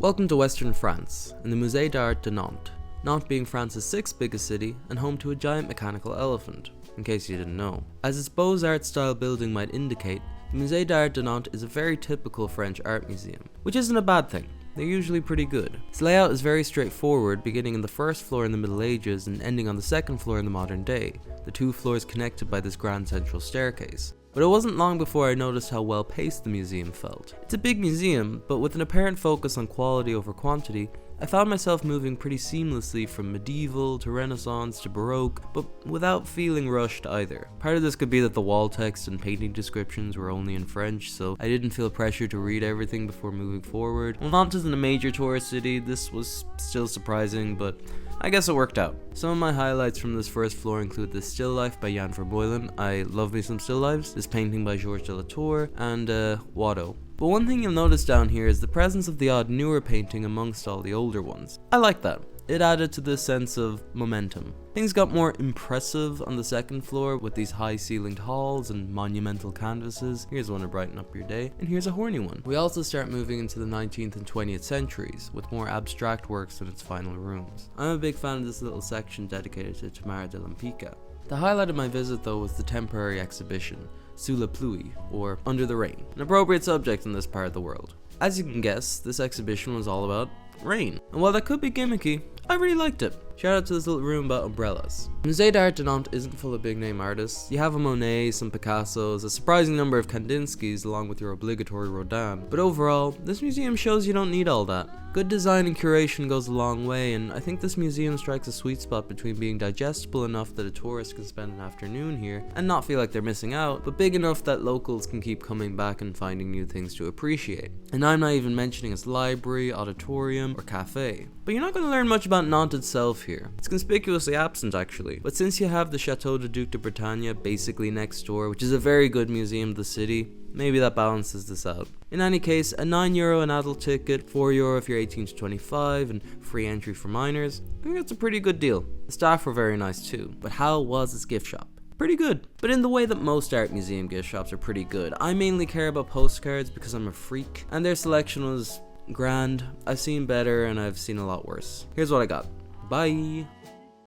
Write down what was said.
Welcome to Western France, in the Musée d'Art de Nantes, Nantes being France's sixth biggest city and home to a giant mechanical elephant, in case you didn't know. As its Beaux-Arts style building might indicate, the Musée d'Art de Nantes is a very typical French art museum, which isn't a bad thing. They're usually pretty good. Its layout is very straightforward, beginning in the first floor in the Middle Ages and ending on the second floor in the modern day, the two floors connected by this grand central staircase. But it wasn't long before I noticed how well paced the museum felt. It's a big museum, but with an apparent focus on quality over quantity, I found myself moving pretty seamlessly from medieval to Renaissance to Baroque, but without feeling rushed either. Part of this could be that the wall text and painting descriptions were only in French, so I didn't feel pressure to read everything before moving forward. While Nantes isn't a major tourist city, this was still surprising, but I guess it worked out. Some of my highlights from this first floor include The Still Life by Jan Vermeulen. I love me some still lifes. This painting by Georges de la Tour, and Watteau. But one thing you'll notice down here is the presence of the odd newer painting amongst all the older ones. I like that. It added to this sense of momentum. Things got more impressive on the second floor with these high ceilinged halls and monumental canvases. Here's one to brighten up your day, and here's a horny one. We also start moving into the 19th and 20th centuries with more abstract works in its final rooms. I'm a big fan of this little section dedicated to Tamara de Lampica. The highlight of my visit though was the temporary exhibition, Sous la pluie, or Under the Rain, an appropriate subject in this part of the world. As you can guess, this exhibition was all about rain, and while that could be gimmicky, I really liked it. Shout out to this little room about umbrellas. Musée d'Art de Nantes isn't full of big name artists. You have a Monet, some Picassos, a surprising number of Kandinskis along with your obligatory Rodin, but overall, this museum shows you don't need all that. Good design and curation goes a long way, and I think this museum strikes a sweet spot between being digestible enough that a tourist can spend an afternoon here and not feel like they're missing out, but big enough that locals can keep coming back and finding new things to appreciate. And I'm not even mentioning its library, auditorium, or cafe. But you're not going to learn much about Nantes itself here. It's conspicuously absent actually, but since you have the Chateau de Duc de Bretagne basically next door, which is a very good museum of the city, maybe that balances this out. In any case, a €9 an adult ticket, €4 if you're 18 to 25, and free entry for minors, I think that's a pretty good deal. The staff were very nice too, but how was its gift shop? Pretty good, but in the way that most art museum gift shops are pretty good. I mainly care about postcards because I'm a freak, and their selection was grand. I've seen better and I've seen a lot worse. Here's what I got. Bye!